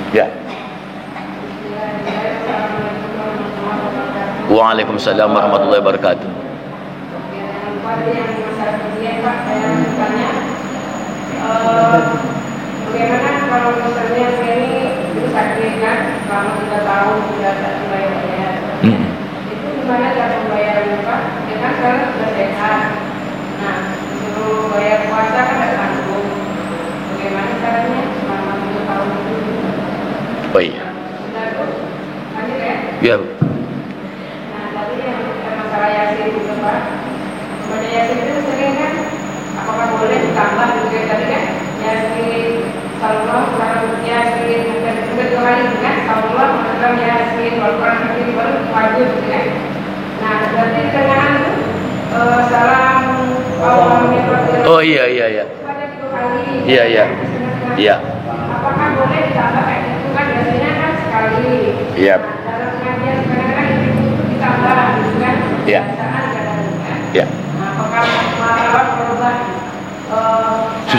Ya. Waalaikumsalam warahmatullahi wabarakatuh. Bagaimana kalau misalnya saya ini sakit kan selama 3 tahun sudah tak bayar. Itu gimana cara pembayarannya Pak? Ya kan sekarang sudah sehat. Nah, disuruh bayar puasa kan tidak sanggup. Bagaimana caranya selama 3 tahun itu? Oh iya. Sudah Bu? Lanjut ya? Ya. Nah, tadi yang masalah Yasin itu Pak. Baca Yasin itu sering kan? Apakah boleh ditambah juga tadi kan? Yasin, Allah, Quran, Yasin, dan juga 2 kali kan? Allah, Quran, Yasin, Al-Quran, Yasin, baru wajib kan? Nah, berarti di tengah itu salam Allah, Oh iya. ada 2 kali. Iya. Iya. Apakah boleh ditambah kayak gitu kan? Biasanya kan sekali. Iya. Nah, dalam pengajian kadang-kadang itu ditambah gitu kan? Iya. Kebiasaan kadang-kadang kan? Ya. Nah, apakah masalah berubah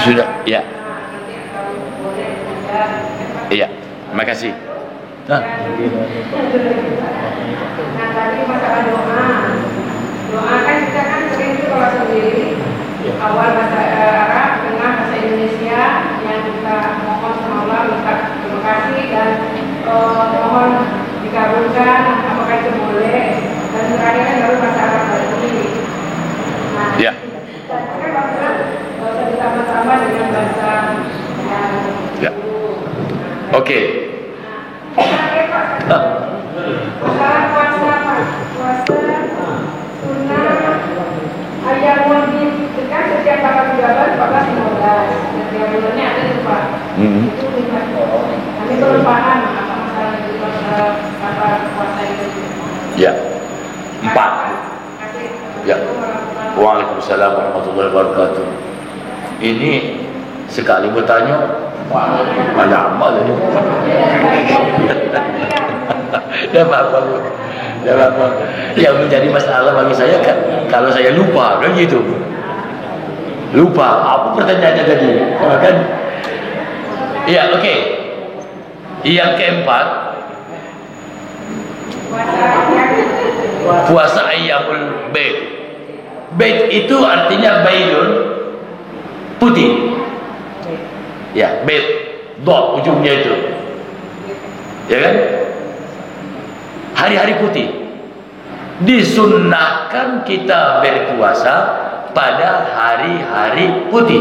Sudah. Ya. nanti kalau boleh tidak? Iya. Terima kasih. Nah. Nah, tadi masalah doa. Doa kan kita kan sering itu kalau sendiri awal bahasa Arab, tengah bahasa Indonesia yang kita mohon sama Allah, minta terima kasih dan mohon dikabulkan. Apakah itu boleh? Dan terakhir kan baru bahasa Arab lagi. Nah, Ya. kan bahasa bisa ditambah-tambah dengan bahasa yang Ya. Oke. masalah puasa Pak, puasa sunnah ayam wajib itu kan setiap tanggal 13, 14, 15 setiap bulannya ada tuh Pak. Itu 5 kami belum paham apa masalah itu apa puasa itu. Ya. 4. Ya. Waalaikumsalam warahmatullahi wabarakatuh. Ini sekali bertanya, wah, banyak amal ini. Dah apa? Yang menjadi masalah bagi saya kan, kalau saya lupa kan gitu. Lupa apa pertanyaannya tadi? Kan? Iya, oke. Yang keempat, puasa ayyamul bait. Bait itu artinya baidun, putih. Ya, bait, dot ujungnya itu. Ya kan? Hari-hari putih. Disunnahkan kita berpuasa pada hari-hari putih.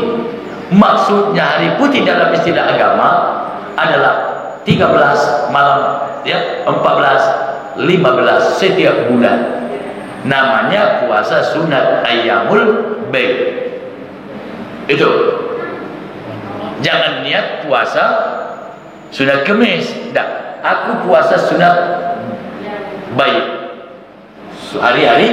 Maksudnya hari putih dalam istilah agama adalah 13 malam, ya, 14, 15 setiap bulan. Namanya puasa sunat ayyamul bait. Itu. Jangan niat puasa sunat kemis. Tak. Aku puasa sunat bait. Hari-hari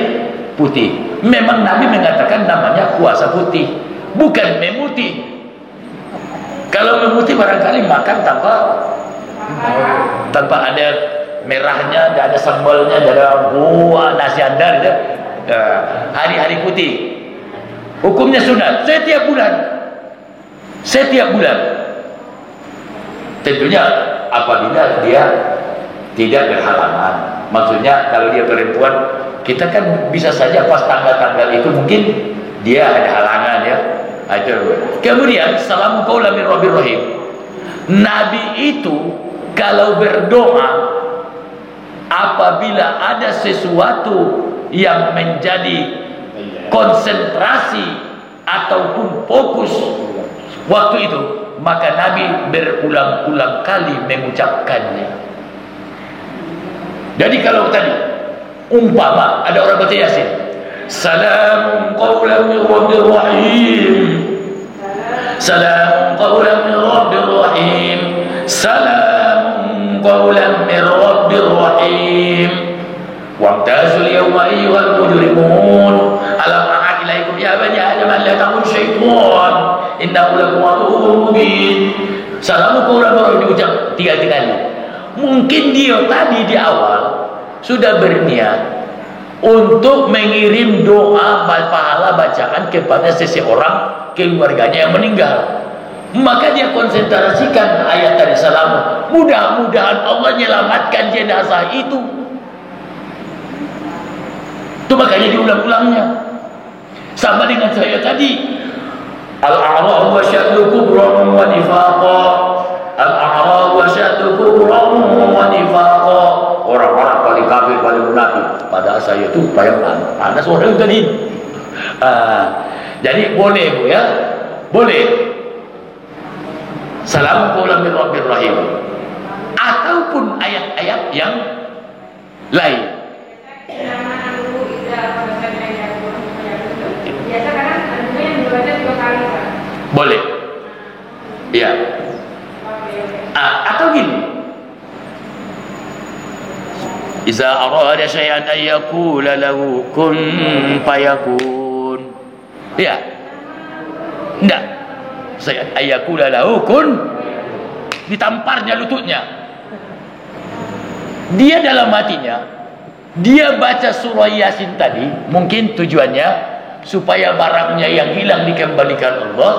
putih. Memang Nabi mengatakan namanya puasa putih, bukan memutih. Kalau memutih barangkali makan tanpa ada merahnya, tidak ada sambalnya, tidak ada buah nasi andar. Hari-hari putih. Hukumnya sunat setiap bulan. Setiap bulan. Tentunya apabila dia tidak berhalangan. Maksudnya kalau dia perempuan, kita kan bisa saja pas tanggal-tanggal itu mungkin dia ada halangan, ya. Kemudian salam qaulan min rabbir rahim. Nabi itu kalau berdoa apabila ada sesuatu yang menjadi konsentrasi ataupun fokus waktu itu, maka Nabi berulang-ulang kali mengucapkannya. Jadi kalau tadi umpama ada orang baca Yasin, salamun qaulan min rabbir rahim, salamun qaulan min rabbir rahim, salamun qaulan min rabbir rahim, wamtazul yawma ayyuhal mujrimun, alam a'ad ilaikum ya bani adam an la ta'budu syaitan innahu lakum aduwwun mubin. Salamun qaulan min rabbir diucap 3 kali. Mungkin dia tadi di awal sudah berniat untuk mengirim doa pahala bacaan kepada seseorang keluarganya yang meninggal, maka dia konsentrasikan ayat tadi salamun. mudah-mudahan Allah menyelamatkan jenazah itu. Itu makanya diulang-ulangnya. Sama dengan saya tadi, al-a'rab wa syaddu kubran wa nifaqa. Al-a'rab wa syaddu kubran wa nifaqa. Orang-orang paling kafir, paling munafik. Padahal saya itu paling panas orang tadi. Jadi boleh Bu ya, boleh. Salam qaulan min rabbir rahim. Ataupun ayat-ayat yang lain. Biasa kadang anunya yang dibaca 2 kali Pak. Boleh. Iya. Atau gini. Iza arada syai'an an yaqula lahu kun fayakun. Iya. Enggak. Saya ayakula lahu kun, ditamparnya lututnya. Dia dalam hatinya, dia baca surah Yasin tadi, mungkin tujuannya supaya barangnya yang hilang dikembalikan Allah,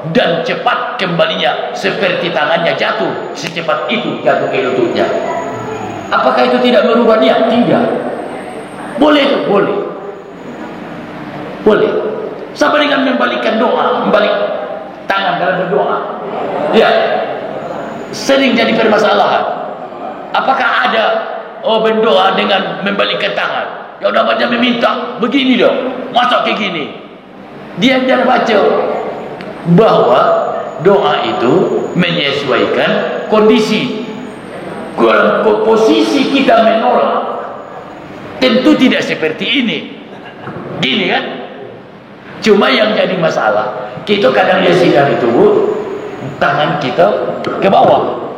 dan cepat kembalinya seperti tangannya jatuh, secepat itu jatuh ke lututnya. Apakah itu tidak merubah niat? Tidak. Boleh itu, boleh. Boleh. Sama dengan membalikkan doa, membalik tangan dalam berdoa. Ya. Sering jadi permasalahan. Apakah ada berdoa dengan membalikkan tangan? Yang namanya meminta begini dong, masa kayak gini. Dia baca bahwa doa itu menyesuaikan kondisi. Kalau posisi kita menolak, tentu tidak seperti ini. Gini kan? Cuma yang jadi masalah, kita kadang yasinan itu tangan kita ke bawah.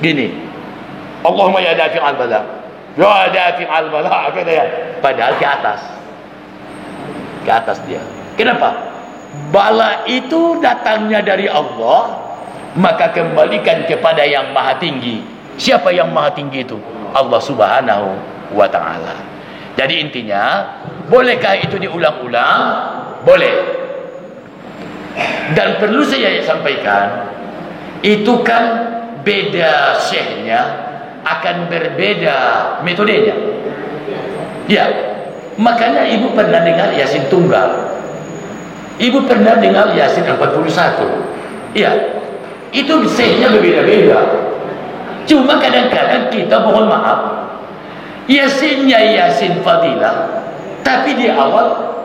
Gini. Allahumma ya dafi'al bala. Ya dafi'al bala, kata ya. Padahal ke atas. Ke atas dia. Kenapa? Bala itu datangnya dari Allah, maka kembalikan kepada yang maha tinggi. Siapa yang maha tinggi itu? Allah Subhanahu wa ta'ala. Jadi intinya, bolehkah itu diulang-ulang? Boleh. Dan perlu saya sampaikan, itu kan beda syekhnya, akan berbeda metodenya. Ya, makanya ibu pernah dengar Yasin Tunggal, ibu pernah dengar Yasin 41. Ya, itu syekhnya berbeda-beda. Cuma kadang-kadang kita mohon maaf, Yasinnya Yasin Fadilah, tapi di awal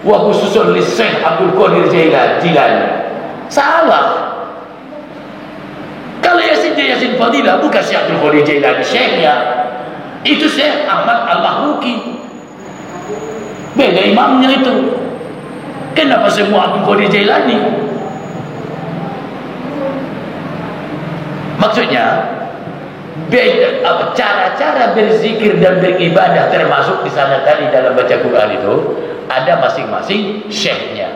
wa khususun li Syekh Abdul Qadir Jilani. Salah. Kalau Yasinnya Yasin Fadilah bukan Syekh Abdul Qadir Jilani syekhnya, itu Syekh Ahmad Al-Mahruqi. Beda imamnya itu. Kenapa semua Abdul Qadir Jilani? Maksudnya beda cara-cara berzikir dan beribadah, termasuk di sana tadi dalam baca Quran itu ada masing-masing syekhnya.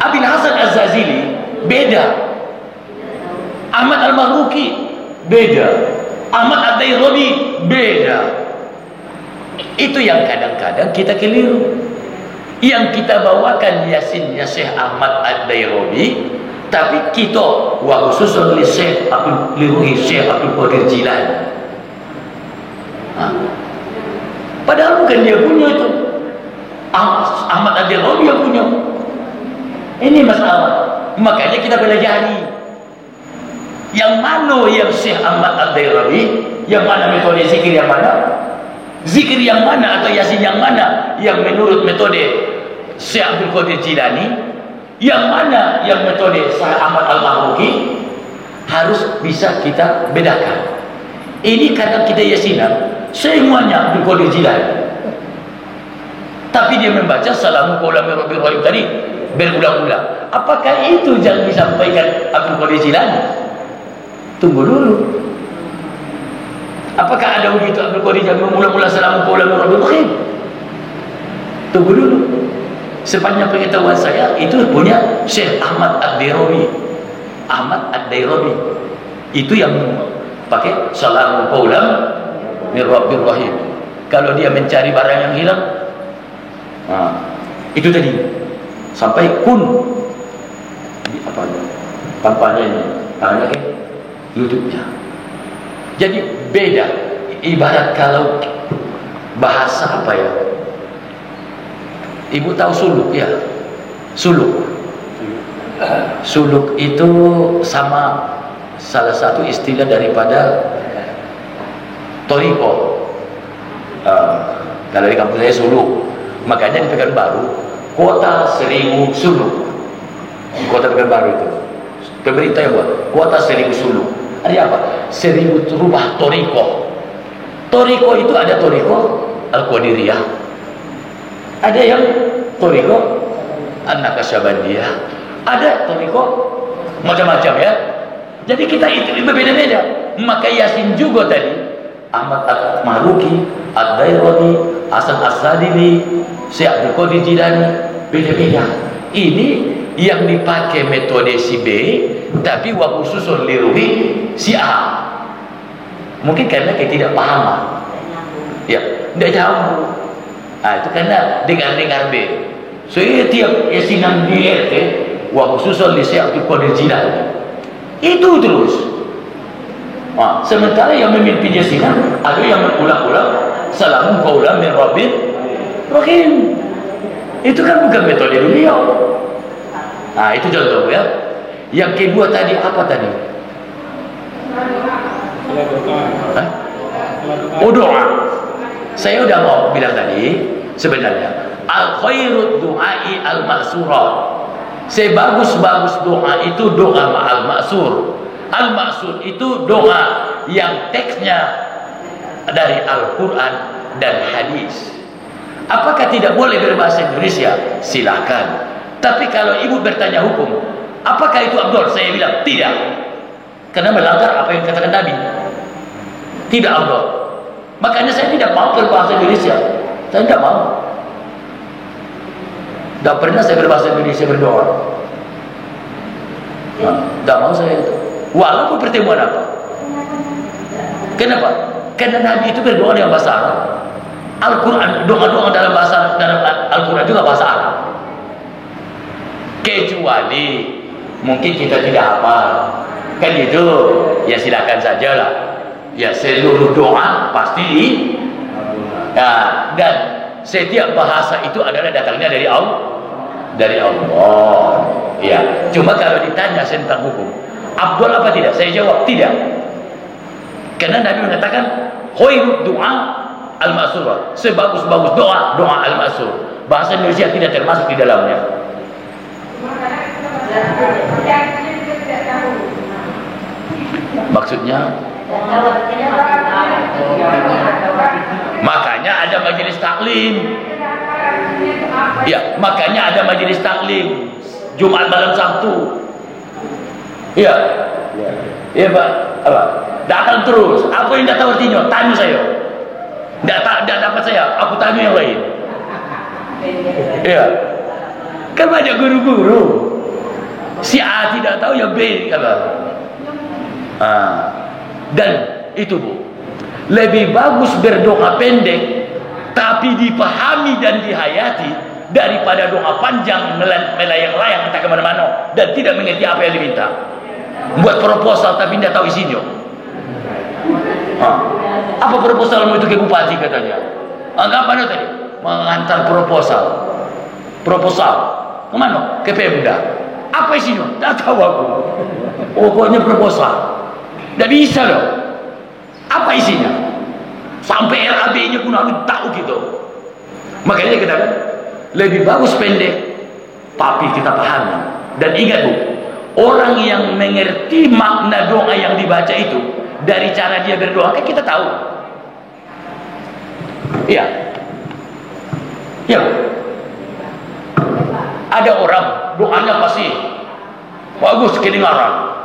Abil Hasan Az-Zazili beda, Ahmad Al-Mahruqi beda, Ahmad Ad-Dairabi beda. Itu yang kadang-kadang kita keliru. Yang kita bawakan Yasinnya Syekh Ahmad Ad-Dairabi, tapi kita wa khususun li Syekh Abdul Qadir Jilani. Padahal bukan dia punya itu, Ahmad Ad-Dairabi yang punya. Ini masalah. Makanya kita pelajari yang mana yang Syekh Ahmad Ad-Dairabi, yang mana metode zikir yang mana, zikir yang mana atau yasin yang mana yang menurut metode Syekh Abdul Qadir Jilani, yang mana yang metode Syekh Ahmad Al-Mahruqi, harus bisa kita bedakan. Ini kadang kita yasinan semuanya Abdul Qadir Jilani, tapi dia membaca salamu qaulan min rabbir rahim tadi berulang-ulang. Apakah itu yang disampaikan Abdul Qadir Jilani? Tunggu dulu. Apakah ada begitu Abdul Qadir Jilani mengulang-ulang salamu qaulan min rabbir rahim? Tunggu dulu. Sepanjang pengetahuan saya, itu punya Syekh Ahmad Ad-Dairabi. Ahmad Ad-Dairabi itu yang pakai salamu qaulan min rabbir rahim. Kalau dia mencari barang yang hilang, itu tadi sampai kun kampanye tangannya ke lututnya. Jadi beda. Ibarat kalau bahasa apa ya? Ibu tahu suluk ya? Suluk. Suluk itu sama salah satu istilah daripada toriko. Kalau di kampung saya suluk. Makanya di Pekanbaru kuota 1000 suluk. Kota Pekanbaru itu pemerintah yang buat kuota 1000 suluk. Ada apa? 1000 rumah toriko. Toriko itu ada toriko Al-Qadiriyah, ada yang toriko An-Naqsyabandiyah, ada toriko macam-macam ya. Jadi kita itu berbeda-beda. Maka Yasin juga tadi Ahmad Al-Maruki, Ad-Dairani, Hasan As-Sadili, Syekh Abdul Qadir Jilani, beda-beda. Ini yang dipakai metode si B, tapi wa khususun liruhi si A. Mungkin karena ketidakpahaman. Ya, tidak nyambung. Itu karena dengar-dengar B. So tiap yasinan di RT wa khususun li Syekh Abdul Qadir Jilani. Itu terus. Sementara yang memimpin yasinan ada yang mengulang-ulang salamun qaulan min rabbir rahim. Itu kan bukan metode beliau. Itu contoh ya. Yang kedua tadi apa tadi? Doa. Saya udah mau bilang tadi sebenarnya al khairud du'ai al ma'surah. Sebagus-bagus doa itu doa al ma'sur. Al ma'sur itu doa yang teksnya dari Al-Quran dan hadis. Apakah tidak boleh berbahasa Indonesia? Silakan. Tapi kalau ibu bertanya hukum, apakah itu abdul? Saya bilang tidak. Karena melanggar apa yang dikatakan Nabi. Tidak abdul. Makanya saya tidak mau berbahasa Indonesia. Saya tidak mau. Tidak pernah saya berbahasa Indonesia berdoa. Tidak mau saya itu. Walaupun pertemuan apa. Kenapa? Karena Nabi itu berdoa dengan bahasa Arab. Al-Quran, doa-doa dalam bahasa dalam Al-Quran juga bahasa Arab. Kecuali mungkin kita tidak hafal, kan itu ya silakan sajalah. Ya seluruh doa pasti dan setiap bahasa itu adalah datangnya dari Allah. Dari Allah. Ya, cuma kalau ditanya tentang hukum, abdul apa tidak? Saya jawab tidak. Karena Nabi mengatakan khairud du'a al-ma'sur. Sebagus-bagus doa, doa al-ma'sur. Bahasa Indonesia tidak termasuk di dalamnya. Maksudnya makanya ada majelis taklim. Ya, makanya ada majelis taklim Jumat malam Sabtu. Iya. Iya, Pak. Apa? Datang terus. Apa yang tidak tahu artinya? Tanya saya. Tidak dapat saya. Aku tanya yang lain. Iya. Kan banyak guru-guru. Si A tidak tahu, ya B kata. Dan itu Bu, lebih bagus berdoa pendek tapi dipahami dan dihayati daripada doa panjang melayang-layang entah kemana-mana dan tidak mengerti apa yang diminta. Buat proposal tapi tidak tahu isinya. Apa proposalmu itu ke bupati katanya? Anggapannya tadi mengantar proposal kemana? Ke Pemda. Apa isinya? Tak tahu aku. Pokoknya proposal. Tidak bisa loh. Apa isinya? Sampai RAB-nya pun harus tahu gitu. Makanya kita kan lebih bagus pendek tapi kita pahami. Dan ingat Bu, orang yang mengerti makna doa yang dibaca itu dari cara dia berdoa kan kita tahu. Iya. Ya Bu. Ada orang doanya pasti bagus kedengaran.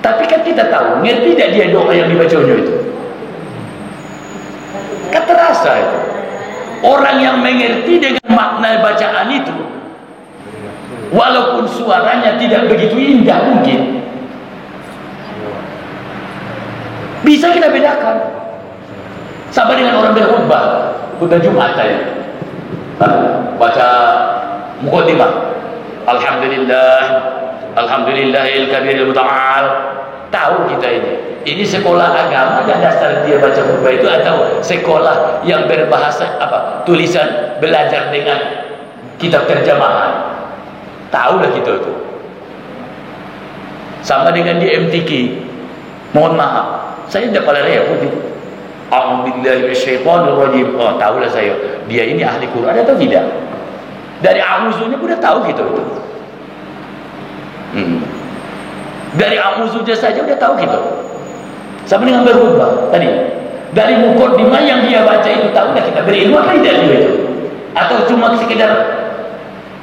Tapi kan kita tahu, ngerti tidak dia doa yang dibacanya itu? Kan terasa itu. Orang yang mengerti dengan makna bacaan itu, walaupun suaranya tidak begitu indah mungkin, bisa kita bedakan. Sama dengan orang berkhutbah, khutbah Jumat tadi, baca muqaddimah. Alhamdulillah Alhamdulillahil kabiril muta'al. Tahu kita ini. Ini sekolah agama dan dasar dia baca buku itu, atau sekolah yang berbahasa apa? Tulisan belajar dengan kitab terjemahan. Tahulah kita itu. Sama dengan di MTQ. Mohon maaf, saya tidak pada repot itu. A'udzubillahi minasyaitonirrajim. Oh, tahulah saya. Dia ini ahli Quran atau tidak? Dari a'udzunya pun dah tahu gitu itu. Dari a'udzunya saja udah tahu gitu. Sama dengan berkhutbah tadi. Dari mukaddimah yang dia baca itu, tahulah kita berilmu apa tidak dia itu? Atau cuma sekedar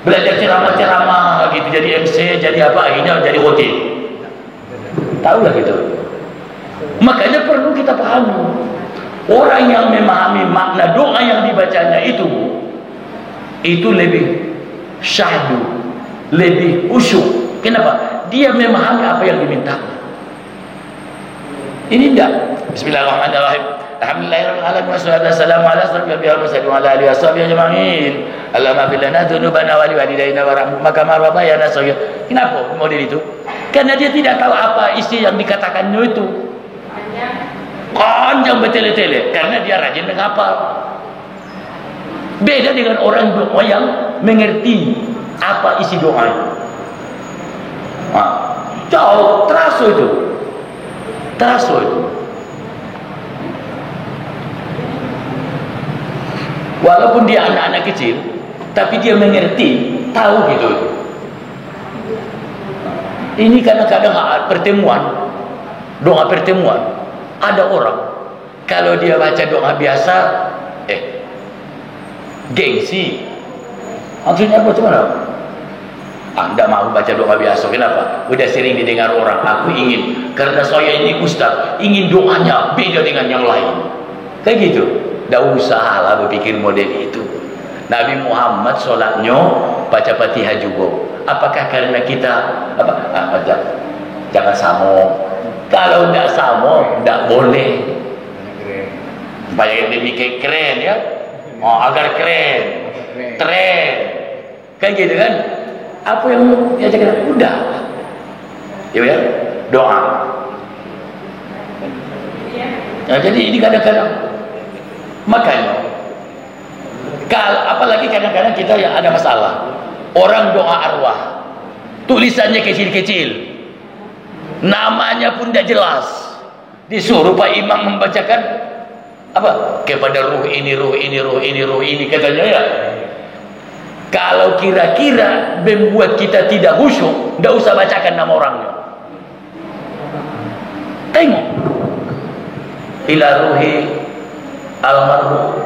belajar ceramah-ceramah gitu, jadi MC, jadi apa, akhirnya jadi khotib. Tahulah gitu. Makanya perlu kita pahami, orang yang memahami makna doa yang dibacanya itu lebih syahdu, lebih khusyuk. Kenapa? Dia memahami apa yang diminta. Ini tidak. Bismillahirrahmanirrahim. Alhamdulillahirabbil alamin wassalatu wassalamu ala asyrafil anbiya'i wal mursalin wa ala alihi washabihi ajma'in. Allahumma fir lana dzunubana wa liwalidayna warhamhuma kama rabbayana shaghira. Kenapa model itu? Karena dia tidak tahu apa isi yang dikatakannya itu. Panjang bertele-tele karena dia rajin menghafal. Beda dengan orang doa yang mengerti apa isi doa itu. Jauh terasa itu. Terasa itu. Walaupun dia anak-anak kecil, tapi dia mengerti, tahu gitu. Ini kadang-kadang pertemuan, doa pertemuan. Ada orang, kalau dia baca doa biasa, gengsi. Maksudnya apa cuman? Tidak mau baca doa biasa. Kenapa? Udah sering didengar orang. Aku ingin, karena saya ini ustaz, ingin doanya beda dengan yang lain. Kayak gitu. Tidak usah lah berpikir model itu. Nabi Muhammad sholatnya baca Fatihah juga. Apakah karena kita jangan sama? Kalau tidak sama, tidak boleh. Supaya demikian keren ya. Agar keren, tren. Kayak gitu kan? Apa yang diajarkan? Udah. Ya, doa. Nah, jadi ini kadang-kadang. Makanya apalagi kadang-kadang kita yang ada masalah, orang doa arwah, tulisannya kecil-kecil, namanya pun tidak jelas, disuruh Pak Imam membacakan apa kepada ruh ini, ruh ini, ruh ini, ruh ini, katanya ya. Kalau kira-kira membuat kita tidak khusyuk, tidak usah bacakan nama orangnya. Tengok ila ruhi almarhum,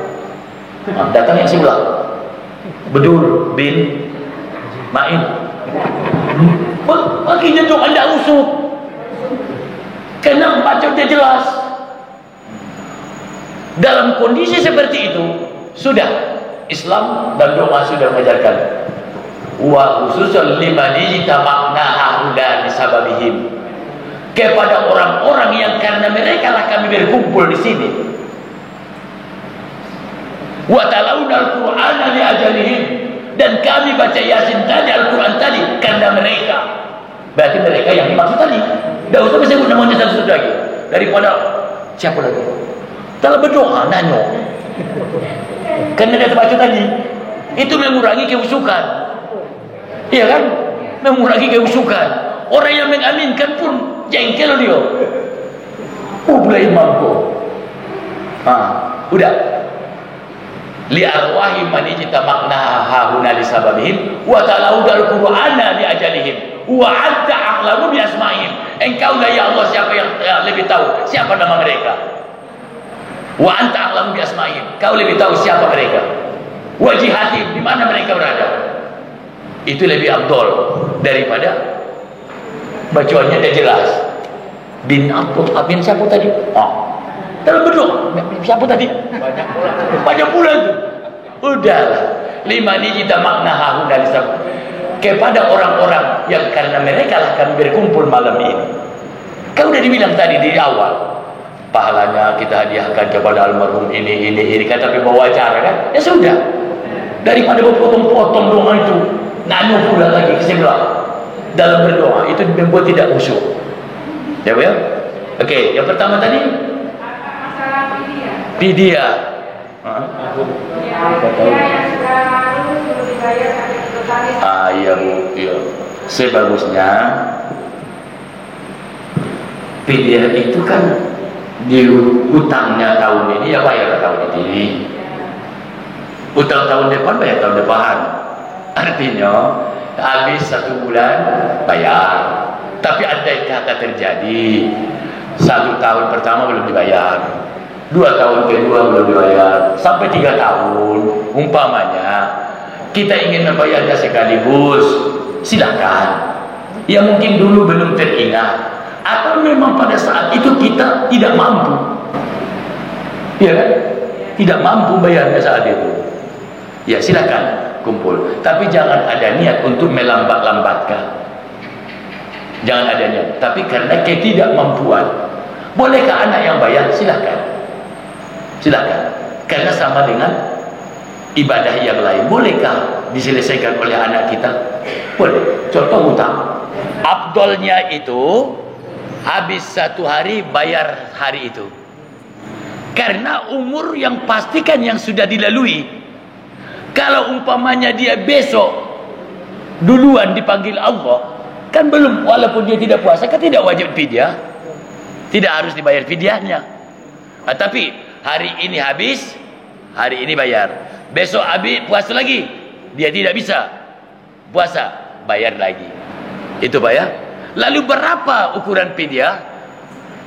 datang yang sebelah Bedur bin Ma'in, makinnya tuh anda usuk karena baca dia jelas. Dalam kondisi seperti itu sudah Islam dan doa sudah mengajarkan wa khususan liman ijtama'na haula disababihim, kepada orang-orang yang karena mereka lah kami berkumpul di sini. Wa talawna al-Qur'ana li ajalihim, dan kami baca Yasin tadi, Al-Quran tadi karena mereka. Berarti mereka yang dimaksud tadi. Tidak usah disebut namanya satu-satu lagi. Daripada siapa lagi? Kalau berdoa nanya. Karena dia terbaca tadi, itu mengurangi kehusukan. Iya kan? Mengurangi kehusukan. Orang yang mengaminkan pun jengkel dia. Pula imam kok. Udah. Li arwahi man ijtama'na hauna li sababihim wa talawdal qur'ana li ajalihim wa anta a'lamu bi asma'ihim. Engkau lah ya Allah siapa yang lebih tahu siapa nama mereka. Wa anta a'lamu bi asma'ihim, kau lebih tahu siapa mereka. Wa jihatihim, di mana mereka berada. Itu lebih afdol daripada bacaannya dia jelas. Bin Abdul bin siapa tadi? Dalam berdoa siapa tadi? Banyak pula itu. Udahlah. Liman ijtama'na hauna li sabab, kepada orang-orang yang karena mereka lah kami berkumpul malam ini. Kau udah dibilang tadi di awal, pahalanya kita hadiahkan kepada almarhum ini kata pembawa acara kan? Ya sudah. Daripada berpotong-potong doa itu, nanya pula lagi ke sebelah. dalam berdoa itu membuat tidak khusyuk. Ya, ya. Oke, yang pertama tadi masalah fidyah. fidyah. Ya, fidyah yang sudah lalu sudah dibayar sampai totalnya. Iya Bu, iya. Sebagusnya fidyah itu kan di hutangnya tahun ini ya bayar tahun ini. Utang tahun depan bayar tahun depan. Artinya habis 1 bulan bayar. Tapi andai kata terjadi 1 tahun pertama belum dibayar, 2 tahun kedua belum dibayar, sampai 3 tahun umpamanya kita ingin membayarnya sekaligus, silakan. Ya mungkin dulu belum teringat, atau memang pada saat itu kita tidak mampu, ya kan? Tidak mampu bayarnya saat itu. Ya silakan kumpul, tapi jangan ada niat untuk melambat-lambatkan. Jangan ada niat, tapi karena ketidakmampuan. Bolehkah anak yang bayar? Silakan. Silakan. Karena sama dengan ibadah yang lain. Bolehkah diselesaikan oleh anak kita? Boleh. Contoh hutang. Afdolnya itu habis 1 hari bayar hari itu. Karena umur yang pastikan yang sudah dilalui. Kalau umpamanya dia besok duluan dipanggil Allah, kan belum, walaupun dia tidak puasa kan tidak wajib fidyah, tidak harus dibayar fidyahnya. Tapi hari ini habis, hari ini bayar. Besok habis puasa lagi, dia tidak bisa puasa, bayar lagi. Itu bayar. Lalu berapa ukuran fidyah?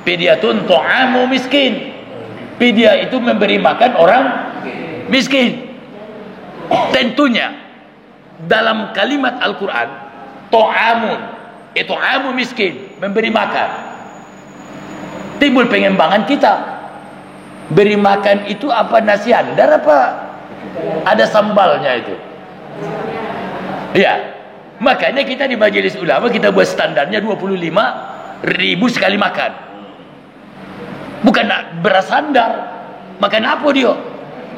Fidyatun ta'amu miskin. Fidyah itu memberi makan orang miskin. Tentunya dalam kalimat Al-Quran, ta'amun, itu amu miskin, memberi makan. Timbul pengembangan kita. Beri makan itu apa, nasi andar apa ada sambalnya itu? Ya. Makanya kita di majelis ulama kita buat standarnya 25.000 sekali makan. Bukan beras sandar. Makan apa dia?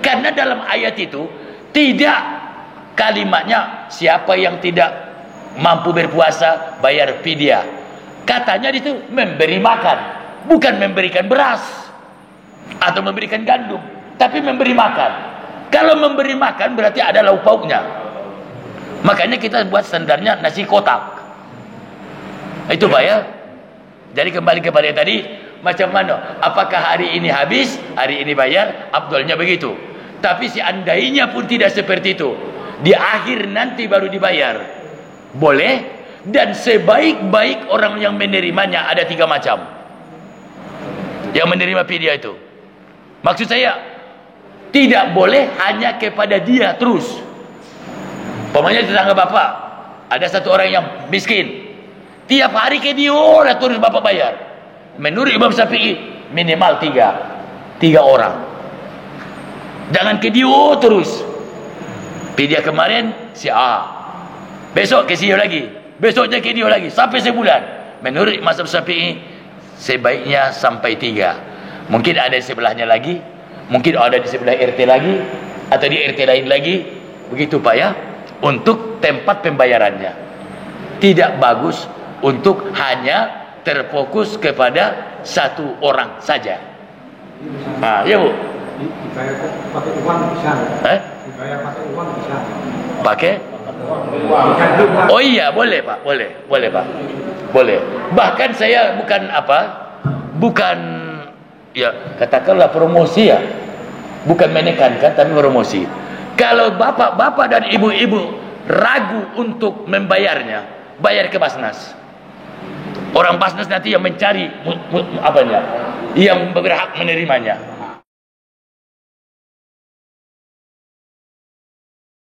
Karena dalam ayat itu tidak kalimatnya siapa yang tidak mampu berpuasa bayar fidyah. Katanya itu memberi makan, bukan memberikan beras atau memberikan gandum, tapi memberi makan. Kalau memberi makan berarti ada lauk pauknya. Makanya kita buat standarnya nasi kotak. Itu bayar. Jadi kembali kepada tadi, macam mana? Apakah hari ini habis, hari ini bayar? Afdolnya begitu. Tapi seandainya pun tidak seperti itu, di akhir nanti baru dibayar, boleh. Dan sebaik-baik orang yang menerimanya ada 3 macam yang menerima fidyah itu. Maksud saya, tidak boleh hanya kepada dia terus. Pokoknya tetangga bapak ada 1 orang yang miskin, tiap hari ke dia terus bapak bayar. Menurut Imam Syafi'i minimal 3 orang. Jangan ke dia terus. Fidyah kemarin si A, besok ke dia lagi, besoknya ke dia lagi, sampai sebulan. Menurut mazhab Syafi'i sebaiknya sampai 3. Mungkin ada di sebelahnya lagi, mungkin ada di sebelah RT lagi, atau di RT lain lagi. Begitu Pak ya, untuk tempat pembayarannya. Tidak bagus untuk hanya terfokus kepada 1 orang saja. Ya Bu. Dibayar pakai uang bisa. Dibayar pakai uang bisa. Pakai? Oh iya, boleh Pak, boleh Pak, boleh. Bahkan saya bukan ya katakanlah promosi ya, bukan menekankan tapi promosi. Kalau bapak-bapak dan ibu-ibu ragu untuk membayarnya, bayar ke Basnas. Orang Basnas nanti yang mencari yang berhak menerimanya.